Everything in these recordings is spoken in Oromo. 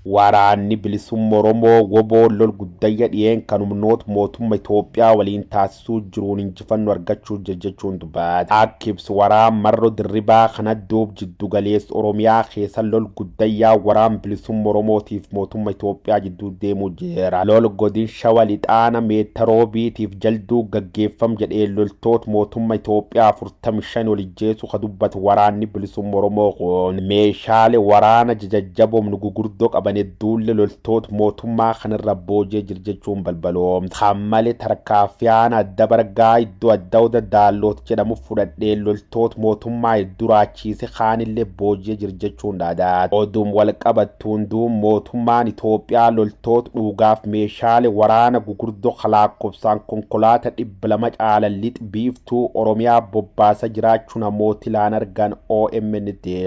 waraanni bilisummaa Oromoo woboo lol guddayya dhiyeen kan humnoota mootummaa Itoophiyaa waliin taasisuu jiruun injifannoo argachuu jechuun dubbata. Akka ibsu waraan marro dirribaa kana duub jiddu galeessa Oromiyaa keessa lol guddayyaa waraan bilisummaa Oromootiif mootummaa Itoophiyaa jidduu deemuu jira. Lol godin Shawaa Lixaana Meettaroobiitiif jalduu gaggeeffam jedhee loltoota mootummaa Itoophiyaa 45 walijjeessu ka dubbatu waraanni bilisummaa Oromoo kun meeshaalee waraana jajjaboo gurguddoo qaban duulle loltoota mootummaa kanarra boojee jirjechuun balbaloo hammale tarkaafiyaan adda bargaa iddoo adda daalloot jedhamu fudhadhee loltoota mootummaa duraachiise kaanillee boojee jirjechuun dhaadaa oduun wal qabattuun duun mootummaan Itoophiyaa loltoota dhugaaf meeshaalee waraana gurguddoo kalaakobsaan konkolaataa 200 caalallit biiftuu Oromiyaa bobbaasa jiraachuu namooti laan argan OMN'tti.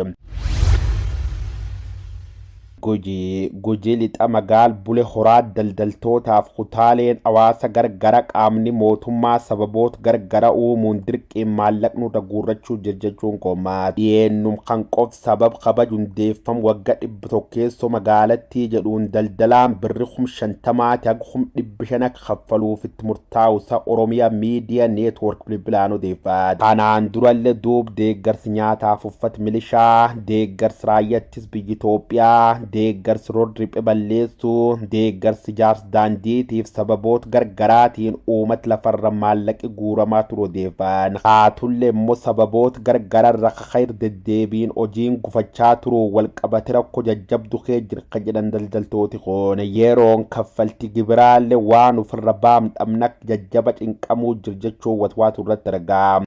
Gujii lixa magaal bule horaa daldaltootaaf kutaaleen hawaasa gargara qaamni mootummaa sababoota gargara uumuun dirqiin maallaqnu guurrachuu jechuun qomaa dhiyeennum kan qof sabab kabaj hundeeffam wagga 100 magaalattii jedhuun daldalaan birri 50 haga 500 kaffaluufitti murtaa'usa Oromiyaa miidiyaa neetwork bilbilaan odeeffate. Kanaan durallee duub deeggarsi nyaataaf uffata milishaa deeggarsi raayyattis biyya Itoophiyaa deeggarsi roodriphee balleessuu deeggarsi jaars daandiitiif sababoota gargaraatiin uummata lafarra maallaqi guuramaa ture odeeffan haatullee immoo sababoota gargararra kakayr deddeebiin hojiin gufachaa turu walqabate rakkoo jajjabdu kee jirka jedhan daldaltooti kun yeroon kaffalti gibiraallee waan ofirra baamdhamnak jajjaba cinqamuu jirjechuu watwaatu irratti argaa.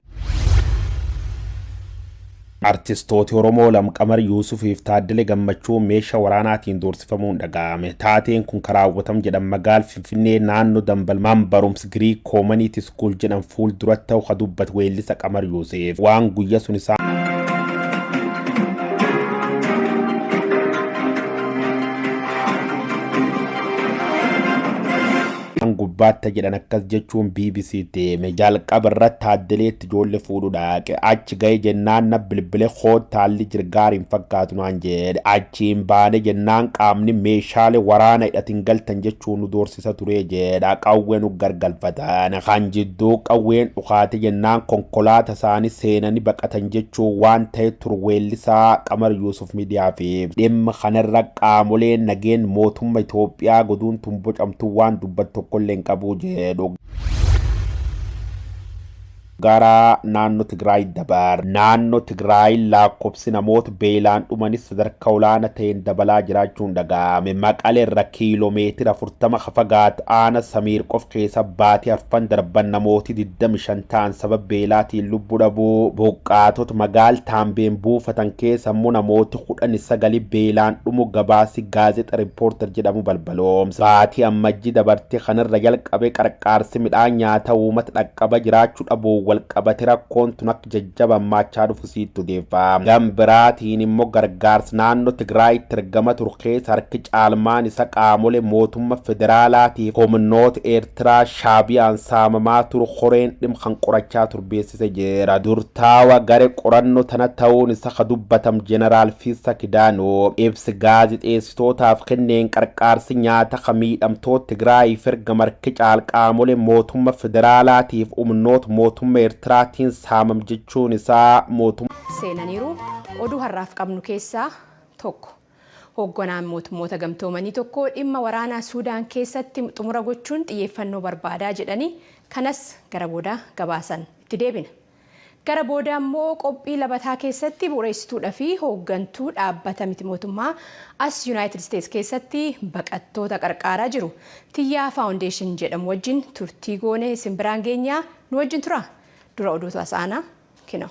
Artistooti Oromoo Lamqamar Yuusufiif Taaddale Gammachuu meeshaa waraanaatiin doorsifamuun dhaga'ame. Taateen kun karaawwatam jedhan magaal Finfinnee naannoo Dambalmaan barumsa Giriik Koomaniiti Skuul jedhan fuulduratti ta'u ka dubbatu weellisa Qamar Yuusuf waan guyya sun isaa gubbaatti jedhan akkas jechuun BBC teeme jalqaba irratti Taaddaleetti ijoollee fuudhu dhaaqe achi ga'e jennaan na bilbile hootaalli jirgaariin fakkaatu naan jedhe achiin baane jennaan qaamni meeshaalee waraana hidhatiin galtan jechuun nu doorsisa ture jedha qawween gargalfatan kan jidduu qawween dhukaate jennaan konkolaataa isaanii seenanii baqatan jechuun waan ta'e turweellisaa Qamar Yuusuf miidiyaa fi dhimma kanarra qaamoleen nageen mootummaa Itoophiyaa goduun tumbocamtuu waan dubbattu tokkollee qabu jedhu. Gara naannoo Tigraay dabar naannoo Tigraay lakkoofsi namoota beelaan dhumanis sadarkaa olaanaa ta'een dabalaa jiraachuun dhaga'ame. Maqalee irra kiiloomeetira 40 fagaatu aana Samiir qof keessa baatii arfan darban namooti 25 ta'an sababa beelaatiin lubbuu dhabuu buqqaatota magaal Taambeen buufatan keessa immoo namooti 19 beelaan dhumu gabaasi gaazexaa riippoortar jedhamu balbaloomsa. Baatii ammajjii dabartee kanarra jalqabee qarqaarsi midhaan nyaataa uummata dhaqqaba jiraachuu dhabuu walqabate rakkoon tun akka jajjaban maachaa dhufu siittu deeffaa. Gambiraatiin immoo gargaarsa naannoo Tigraayitti argama ture keessa harki caalmaan isa qaamolee mootummaa federaalaatiif humnoota Eertiraa Shaabiyaan saamamaa ture horeen dhimma kan qorachaa ture beeksise jira. Durtaawa garee qorannoo tana ta'uun isa ka dubbatam Jeneraal Fiissa Kidaanoo ibsi gaazexeessitootaaf kenneen qarqaarsi nyaata ka miidhamtoota Tigraayiif ergama harki caal qaamolee mootummaa federaalaatiif humnoota mootummaa Eertiraatiin saamam jechuun isaa mootummaa seenaniiru. Oduu har'aaf qabnu keessaa tokko hoogganaan mootummoota gamtoomanii tokko dhimma waraanaa Suudaan keessatti xumura gochuun xiyyeeffannoo barbaadaa jedhanii kanas gara booda gabaasan itti deebina. Gara booda immoo qophii labataa keessatti bu'uureessituudha fi hooggantuu dhaabbata miti mootummaa as United States keessatti baqattoota qarqaaraa jiru Tiyyaa Foundation jedhamu wajjin turtii goonee simbiraan geenyaa nu wajjin tura. Dura oduu tasaana kino.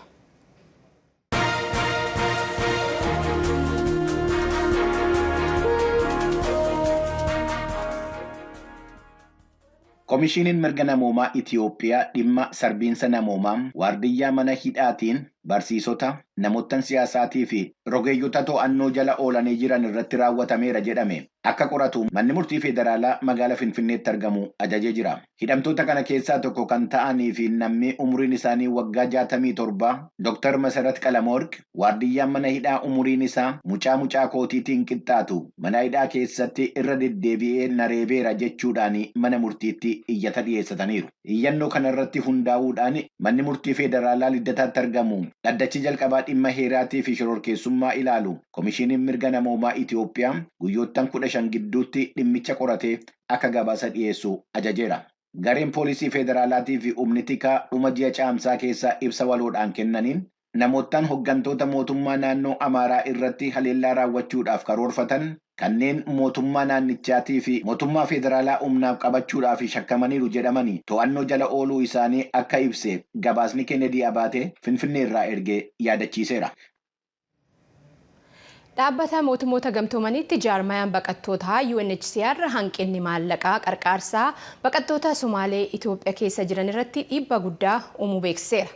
Komishiniin mirga namoomaa Itiyoophiyaa dhimma sarbiinsa namoomaa waardiyyaa mana hidhaatiin barsiisota, namoottan siyaasaatii fi rogeeyyota to'annoo jala oolanii jiran irratti raawwatameera jedhame akka qoratu manni murtii federaalaa magaalaa Finfinneetti argamu ajajee jira. Hidhamtoota kana keessaa tokko kan ta'anii fi namni umuriin isaanii waggaa 67 Dr. Masarat Qalamoorq waardiyyaan mana hidhaa umuriin isaa mucaa kootiitiin qixxaatu mana hidhaa keessatti irra deddeebi'ee nareebeera jechuudhaan mana murtiitti iyyata dhiyeessataniiru. Iyyannoo kanarratti hundaa'uudhaan manni murtii federaalaa Liddataatti argamu dhaddachi jalqabaa dhimma heeraatii fi shororkeessummaa ilaalu Komishiiniin Mirga Namoomaa Itoophiyaa guyyoottan 15 gidduutti dhimmicha qoratee akka gabaasa dhiyeessu ajajeera. Gareen poolisii federaalaatii fi humni tikaa dhuma ji'a caamsaa keessaa ibsa waloodhaan kennaniin namoottan hooggantoota mootummaa naannoo Amaaraa irratti haleellaa raawwachuudhaaf karoorfatan kanneen mootummaa naannichaatii fi mootummaa federaalaa humnaaf qabachuudhaaf shakkamaniiru jedhamanii to'annoo jala ooluu isaanii akka ibse gabaasni Kennedy Abaatee Finfinnee irraa ergee yaadachiiseera. Dhaabbata mootummoota gamtoomaniitti jaarmayaan baqattootaa UNHCR hanqinni maallaqaa qarqaarsaa baqattoota Somaalee Itoophiyaa keessa jiran irratti dhiibbaa guddaa uumuu beeksiseera.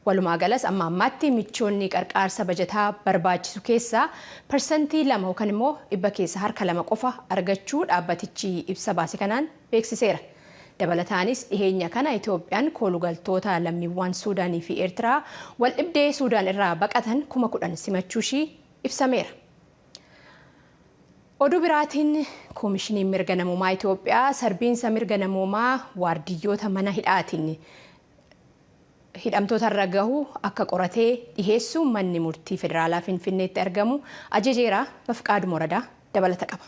Walumaa galas amma ammaatti michoonni qarqaarsa bajataa barbaachisu keessaa % 2 yookaan immoo dhibba keessa harka 2 qofa argachuu dhaabbatichi ibsa baase kanaan beeksiseera. Dabalataanis dhiheenya kana Itoophiyaan koolugaltoota lammiiwwan Suudaanii fi Eertiraa wal dhibdee Suudaan irraa baqatan 10,000 simachuu ishii ibsameera. Oduu biraatiin Koomishiniin Mirga Namoomaa Itoophiyaa sarbiinsa mirga namoomaa waardiyyoota mana hidhaatiin hidhamtoota irra gahu akka qoratee dhiheessu manni murtii federaalaa Finfinneetti argamu ajajeera. Bafqaaduu Moradaa dabalata qaba.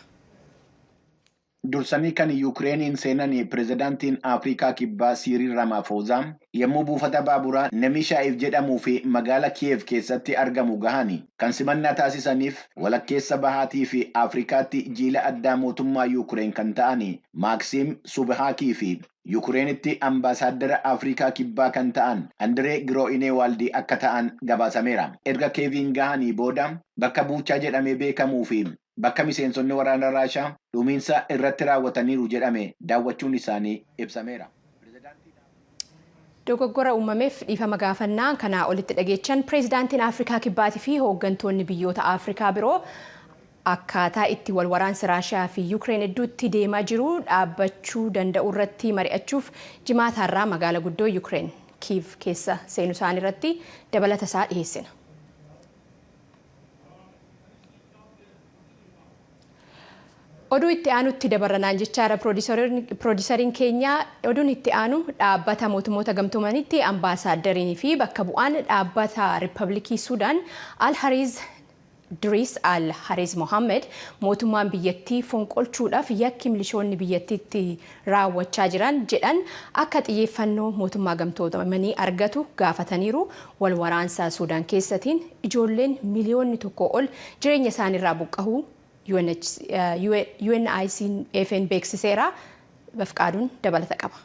Dursanii kan Yukireeniin seenan pirezidaantiin Afrikaa Kibbaa Siiriil Ramaphosa yommuu buufata baaburaa Nemishaa'if jedhamuu fi magaala Kiyev keessatti argamu gahanii kan simannaa taasisaniif walakkeessa bahaatii fi Afrikaatti jiila addaa mootummaa Yukireen kan ta'anii Maaksiim Subhaakii fi Yukireenitti ambaasaadara Afrikaa Kibbaa kan ta'an Andiree Giroo'ineewaaldi akka ta'an gabaasameera. Erga Keeviin gahanii booda bakka buuchaa jedhamee beekamuu fi bakka miseensonni waraana Raashaa dhumiinsa irratti raawwataniiru jedhame daawwachuun isaanii ibsameera. Dogoggora uumameef dhiifama gaafannaa kanaa olitti dhageechan pireezidaantiin Afrikaa Kibbaatii fi hooggantoonni biyyoota Afrikaa biroo akkaataa itti wal waraansi Raashiyaa fi Yukireen hedduutti deemaa jiru dhaabbachuu danda'u irratti mari'achuuf jimaataarraa magaalaa guddoo Yukireen Kiiv keessa seenuu isaanii irratti dabalata isaa dhiyeessina. Oduu itti aanutti dabarranaan jechaadha piroodisariin keenya. Oduun itti aanu dhaabbata mootummoota gamtoomanitti ambaasaaddariin fi bakka bu'aan dhaabbata Riippaabilikii Suudaan Al-Hariz Diriis Al-Hariz Mohammed mootummaan biyyattii fonqolchuudhaaf yakki milishoonni biyyattiitti raawwachaa jiran jedhan akka xiyyeeffannoo mootummaa gamtoomanii argatu gaafataniiru. Wal waraansa Suudaan keessatiin ijoolleen miliyoonni 1 ol jireenya isaaniirraa buqqa'uu UNICEF beeksiseera. Bafqaaduun dabalata qaba.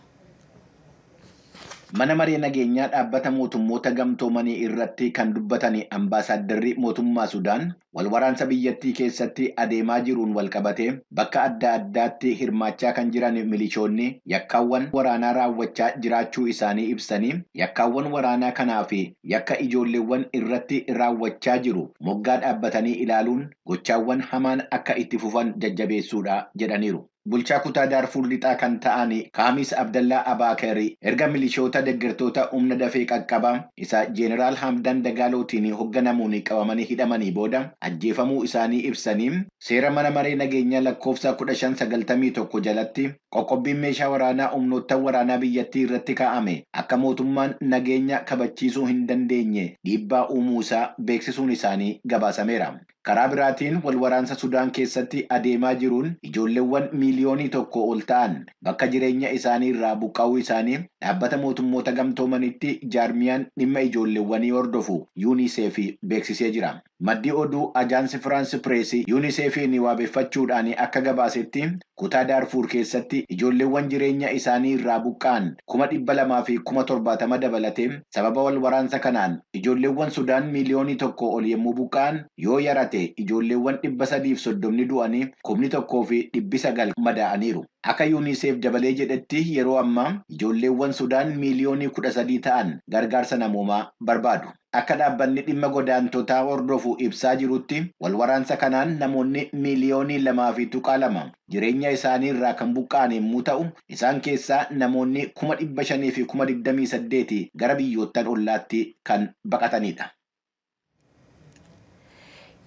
Mana maree nageenyaa dhaabbata mootummoota gamtoomanii irratti kan dubbatan ambaasaaddarri mootummaa Sudaan wal waraansa biyyattii keessatti adeemaa jiruun wal qabatee bakka adda addaatti hirmaachaa kan jiran milishoonni yakkaawwan waraanaa raawwachaa jiraachuu isaanii ibsanii yakkaawwan waraanaa kanaa fi yakka ijoolleewwan irratti raawwachaa jiru moggaa dhaabbatanii ilaaluun gochaawwan hamaan akka itti fufan jajjabeessuudha jedhaniiru. Bulchaa kutaa Daarfuur lixaa kan ta'an Kaamis Abdallaa Abaakarii erga milishoota deeggartoota humna dafee qaqqabaa isa Jeeneraal Hamdan Dagaalootiin hoogganamuun qabamanii hidhamanii booda ajjeefamuu isaanii ibsanii seera mana maree nageenyaa lakkoofsa 1591 jalatti qoqqobbiin meeshaa waraanaa humnoota waraanaa biyyattii irratti kaa'ame akka mootummaan nageenya kabachiisuu hin dandeenye dhiibbaa uumuu isaa beeksisuun isaanii gabaasameera. Karaa biraatiin wal waraansa Sudaan keessatti adeemaa jiruun ijoolleewwan miliyoonii 1 ol ta'an bakka jireenya isaanii irraa buqqa'uu isaanii dhaabbata mootummoota gamtoomanitti jaarmiyaan dhimma ijoolleewwanii hordofu UNICEF beeksisee jira. Maddi oduu Ajaansi Firaansi Pireesii UNICEF'n waabeffachuudhaan akka gabaasetti kutaa Daarfuur keessatti ijoolleewwan jireenya isaanii irraa buqqa'an 200,000 fi 70,000 dabalatee sababa wal waraansa kanaan ijoolleewwan Sudaan miliyoonii 1 ol yommuu buqqa'an yoo yarate ijoolleewwan 330 du'anii 1,100 fi 900 madaa'aniiru. Akka UNICEF dabalee jedhetti yeroo ammaa ijoolleewwan Sudaan miiliyoonii 13 ta'an gargaarsa namoomaa barbaadu. Akka dhaabbanni dhimma godaantotaa hordofu ibsaa jirutti walwaraansa kanaan namoonni miiliyoonii 2.2 jireenya isaanii irraa kan buqqa'an yommuu ta'u, isaan keessaa namoonni 500,000 fi 28,000 gara biyyoottan ollaatti kan baqatanidha.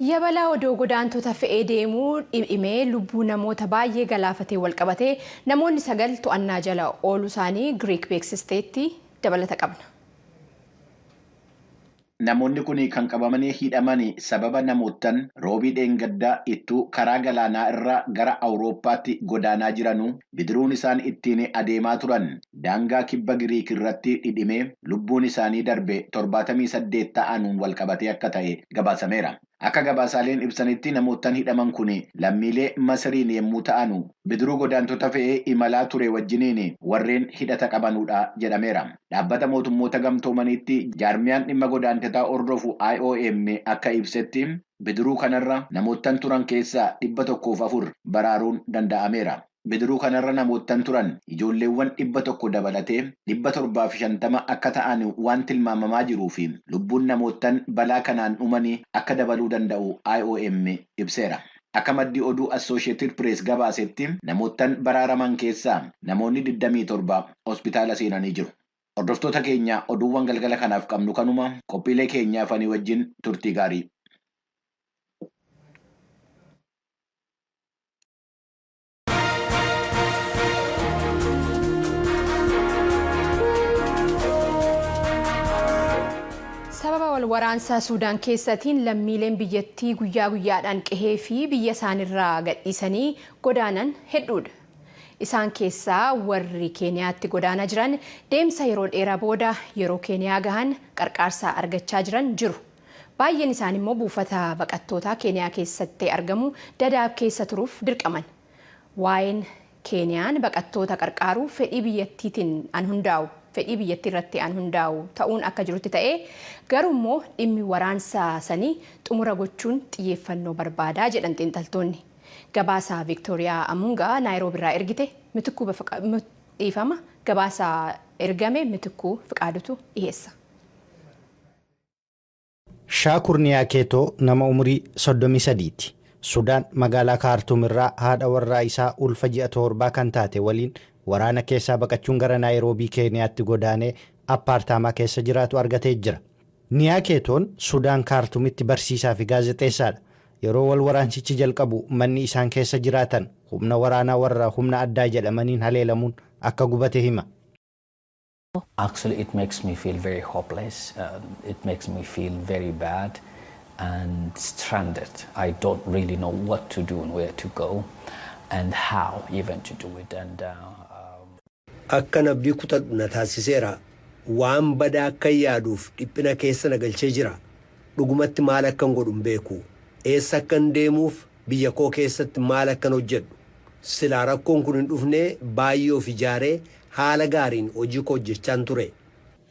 Yabalaa odoo godaantota fe'ee deemuu dhimee lubbuu namoota baay'ee galaafatee walqabatee namoonni 9 to'annaa jala ooluu isaanii Giriik beeksisteetti dabalata qabna. Namoonni kun kan qabamanii hidhaman sababa namootaan roobii dheengaddaa ittuu karaa galaanaa irraa gara Awurooppaatti godaanaa jiranuu bidiruun isaan ittiin adeemaa turan daangaa kibba Giriik irratti dhidhimee lubbuun isaanii darbe 78 ta'anuun walqabatee akka ta'e gabaasameera. Akka gabaasaaleen ibsanitti namootaan hidhaman kun lammiilee Masriin yommuu ta'anu bidiruu godaantota fe'ee imalaa ture wajjiniin warreen hidhata qabanudha jedhameera. Dhaabbata mootummoota gamtoomaniitti jaarmiyaan dhimma godaantotaa hordofu IOM akka ibsetti bidiruu kanarra namootaan turan keessaa 104 baraaruun danda'ameera. Bidiruu kanarra namootaan turan ijoolleewwan 100 dabalatee 750 akka ta'an waan tilmaamamaa jiruu fi lubbuun namootaan balaa kanaan dhumanii akka dabaluu danda'u IOM ibseera. Akka maddi oduu Associated Press gabaasetti namootaan baraaraman keessaa namoonni 27 hospitaala seenanii jiru. Hordoftoota keenya oduuwwan galgala kanaaf qabnu kanuma qophiilee keenyaaf ani wajjin turtii gaarii. Sababa walwaraansaa Suudaan keessatiin lammiileen biyyattii guyyaa guyyaadhaan qehee fi biyya isaanirraa gadhiisanii godaanan hedduudha. Isaan keessaa warri Keeniyaatti godaanaa jiran deemsa yeroo dheeraa booda yeroo Keeniyaa gahan qarqaarsa argachaa jiran jiru. Baay'een isaanii immoo buufata baqattootaa Keeniyaa keessatti argamu Dadaab keessa turuuf dirqaman. Waa'een Keeniyaan baqattoota qarqaaruu fedhii biyyattiitiin hundaa'u. Fedhii biyyattii irratti hundaa'u ta'uun akka jirutti ta'ee garuu immoo dhimmi waraansaa sanii xumura gochuun xiyyeeffannoo barbaadaa jedhan xiinxaltoonni. Gabaasa Viktooriyaa Amungaa Naayiroobii irraa ergite Mitikkuu dhiifama gabaasa ergame Mitikkuu Fiqaadutu dhiyeessa. Shaakur Niyaaketoo nama umurii 33ti. Sudaan magaalaa Kaartuum irraa haadha warraa isaa ulfa ji'a 7 kan taate waliin waraana keessaa baqachuun gara Naayiroobii Keeniyaatti godaanee appaartaamaa keessa jiraatu argatee jira. Niyaaketoon Sudaan Kaartuumitti barsiisaa fi gaazexeessaadha. Yeroo wal waraansichi jalqabu manni isaan keessa jiraatan humna waraanaa warra humna addaa jedhamaniin haleelamuun akka gubate hima. Actually, it makes me feel very hopeless. It makes me feel very bad and stranded. I don't really know what to do and where to go and how even to do it. Akka abdii kutadhu na taasiseera. Waan badaa akka yaaduuf dhiphina keessa na galchee jira. Dhugumatti maal akkan godhun beeku. Eessa akkan deemuuf biyya koo keessatti maal akkan hojjedhu. Silaa rakkoon kun hin dhufnee baay'ee of ijaaree haala gaariin hojii koo hojjechaan ture.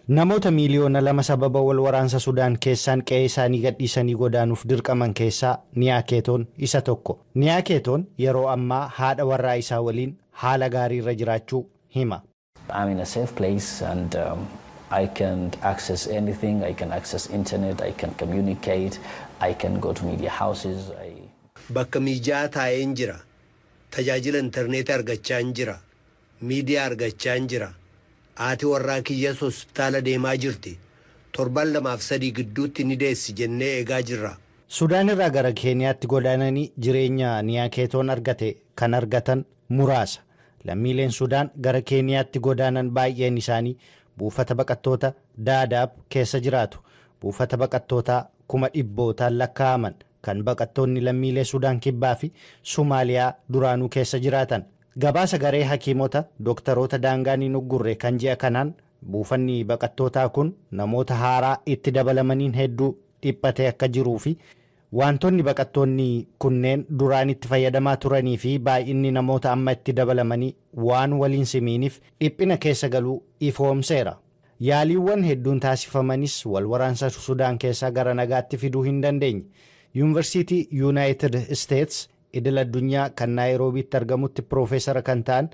Namoota miiliyoona 2 sababa wal waraansa Sudaan keessaan qe'ee isaanii gadhiisanii godaanuuf dirqaman keessaa Niyaaketoon isa tokko. Niyaaketoon yeroo ammaa haadha warraa isaa waliin haala gaarii irra jiraachuu hima. I'm in a safe place and I can access anything. I can access internet. I can communicate. I can go to media houses. Bakka miijaa taa'een jira. Tajaajila interneetii argachaa jira. Miidiyaa argachaa jira. Haati warraa kiyyaas hospitaala deemaa jirti. 2-3 gidduutti ni deessi jennee eegaa jirra. Sudaan irraa gara Keeniyaatti godaananii jireenya Niyaaketoon argate kan argatan muraasa. Lammiileen Sudaan gara Keeniyaatti godaanan baay'een isaanii buufata baqattoota Dadaab keessa jiraatu. Buufata baqattootaa 100,000 lakkaa'aman kan baqattoonni lammiilee Sudaan kibbaa fi Somaaliyaa duraanuu keessa jiraatan. Gabaasa garee hakiimota dooktaroota daangaan hin uggurre kan ji'a kanaan buufanni baqattootaa kun namoota haaraa itti dabalamaniin hedduu dhiphatee akka jiruu fi wantoonni baqattoonni kunneen duraan itti fayyadamaa turanii fi baay'inni namoota amma itti dabalamanii waan waliin simiiniif dhiphina keessa galuu ifoomseera. Yaaliiwwan hedduun taasifamanis wal waraansa Sudaan keessaa gara nagaatti fiduu hin dandeenye. Yuunivarsiitii Yuunaayitid Isteets idil addunyaa kan naayiroobiitti argamutti piroofeesara kan ta'an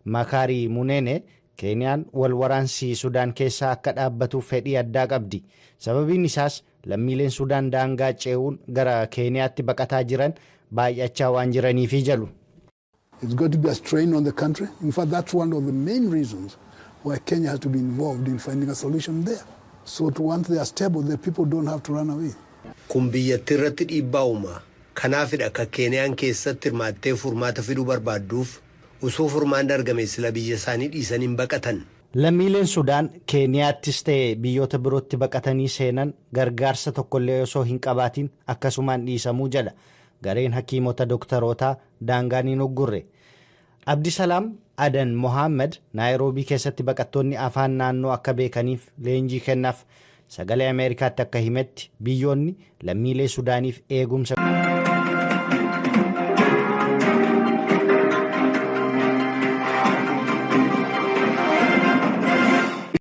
Makaarii Munene Keeniyaan wal waraansi Sudaan keessaa akka dhaabbatuuf fedhii addaa qabdi. Sababiin isaas lammiileen Sudaan daangaa ce'uun gara Keeniyaatti baqataa jiran baay'achaa waan jiraniifi jedhu. It's going to be a strain on the country. In fact, that's one of the main reasons why Kenya has to be involved in finding a solution there. So once they are stable, the people don't have to run away. Kun biyyattii irratti dhiibbaa uumaa. Kanaafidha akka Keeniyaan keessatti hirmaattee furmaata fiduu barbaadduuf osoo furmaan argame sila biyya isaanii dhiisanii hin baqatan. Lammiileen Sudaan Keeniyaattis ta'e biyyoota birootti baqatanii seenan gargaarsa tokkollee osoo hin qabaatiin akkasumaan dhiisamuu jedha gareen hakiimota dooktarootaa daangaan hin uggurre. Abdisalaam Adan Mohaammed Naayiroobii keessatti baqattoonni afaan naannoo akka beekaniif leenjii kennaaf sagalee Ameerikaatti akka himetti biyyoonni lammiilee Sudaaniif eegumsa